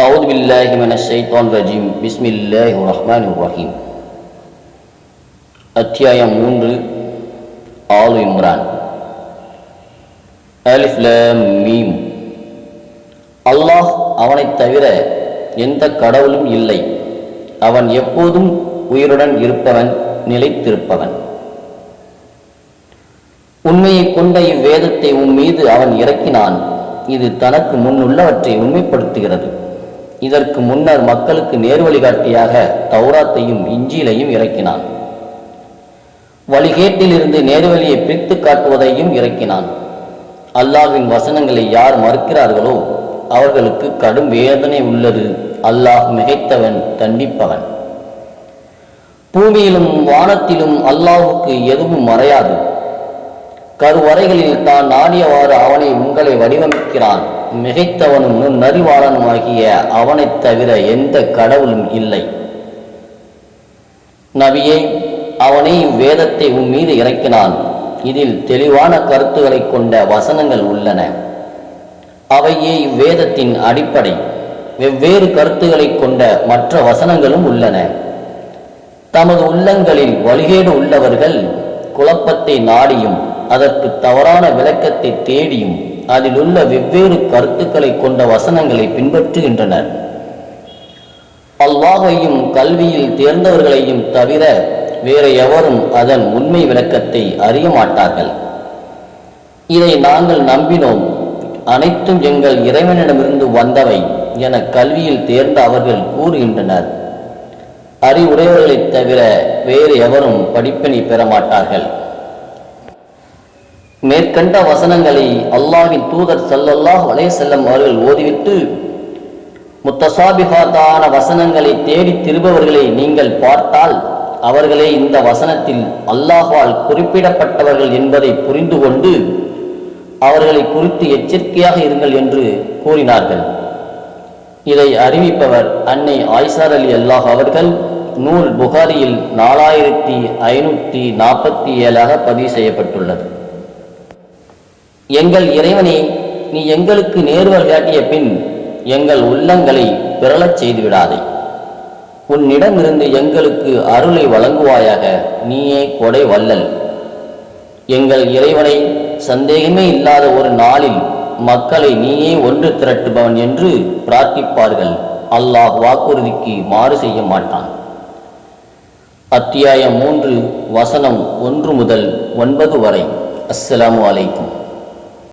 أعوذ بالله من الشيطان الرجيم بسم الله الرحمن الرحيم அத்தியாயம் 3 ஆல் இம்ரான். அலிஃப் லாம் மீம். அல்லாஹ் அவனைத் தவிர எந்த கடவுளும் இல்லை. அவன் எப்போதும் உயிருடன் இருப்பவன், நிலைத்திருப்பவன். உண்மையை கொண்ட இவ்வேதத்தை உன் மீது அவன் இறக்கினான். இது தனக்கு முன்னுள்ளவற்றை உண்மைப்படுத்துகிறது. இதற்கு முன்னர் மக்களுக்கு நேர்வழிகாட்டியாக தௌராத்தையும் இஞ்சிலையும் இறக்கினான். வழிகேட்டிலிருந்து நேர்வழியை பிரித்து காட்டுவதையும் இறக்கினான். அல்லாஹ்வின் வசனங்களை யார் மறுக்கிறார்களோ அவர்களுக்கு கடும் வேதனை உள்ளது. அல்லாஹ் மிகைத்தவன், தண்டிப்பவன். பூமியிலும் வானத்திலும் அல்லாஹுக்கு எதுவும் மறையாது. கருவறைகளில் தான் நாடியவாறு அவனை உங்களை வடிவமைக்கிறான். மிகைத்தவனும் நறிவாளனுமாகிய அவனைத் தவிர எந்த கடவுளும் இல்லை. நபியே, அவனே இவ்வேதத்தை உன் மீது இறக்கினான். இதில் தெளிவான கருத்துக்களை கொண்ட வசனங்கள் உள்ளன. அவையே இவ்வேதத்தின் அடிப்படை. வெவ்வேறு கருத்துக்களை கொண்ட மற்ற வசனங்களும் உள்ளன. தமது உள்ளங்களில் வழிகேடு உள்ளவர்கள் குழப்பத்தை நாடியும் அதற்கு தவறான விளக்கத்தை தேடியும் அதில் உள்ள வெவ்வேறு கருத்துக்களை கொண்ட வசனங்களை பின்பற்றுகின்றனர். அல்லாஹையும் கல்வியில் தேர்ந்தவர்களையும் தவிர வேற எவரும் அதன் உண்மை விளக்கத்தை அறிய மாட்டார்கள். இதை நாங்கள் நம்பினோம், அனைத்தும் எங்கள் இறைவனிடமிருந்து வந்தவை என கல்வியில் தேர்ந்த அவர்கள் கூறுகின்றனர். அறிவுடையவர்களைத் தவிர வேறு எவரும் படிப்பினை பெற மாட்டார்கள். மேற்கண்ட வசனங்களை அல்லாஹ்வின் தூதர் ஸல்லல்லாஹு அலைஹி வஸல்லம் அவர்கள் ஓதிவிட்டு, முத்தசாபிஹாத்தான வசனங்களை தேடி திரும்பவர்களை நீங்கள் பார்த்தால் அவர்களே இந்த வசனத்தில் அல்லாஹ்வால் குறிப்பிடப்பட்டவர்கள் என்பதை புரிந்து கொண்டு அவர்களை குறித்து எச்சரிக்கையாக இருங்கள் என்று கூறினார்கள். இதை அறிவிப்பவர் அன்னை ஆயிஷா ரலியல்லாஹு அவர்கள். நூல் புகாரியில் 4547 பதிவு செய்யப்பட்டுள்ளது. எங்கள் இறைவனே, நீ எங்களுக்கு நேர்வழி காட்டிய பின் எங்கள் உள்ளங்களை பிறழச் செய்துவிடாதே. உன்னிடமிருந்து எங்களுக்கு அருளை வழங்குவாயாக. நீயே கொடை வல்லல். எங்கள் இறைவனை, சந்தேகமே இல்லாத ஒரு நாளில் மக்களை நீயே ஒன்று திரட்டுபவன் என்று பிரார்த்திப்பார்கள். அல்லாஹ் வாக்குறுதிக்கு மாறு செய்ய மாட்டான். அத்தியாயம் 3 வசனம் 1 முதல் 9 வரை. அஸ்ஸலாமு அலைக்கும்.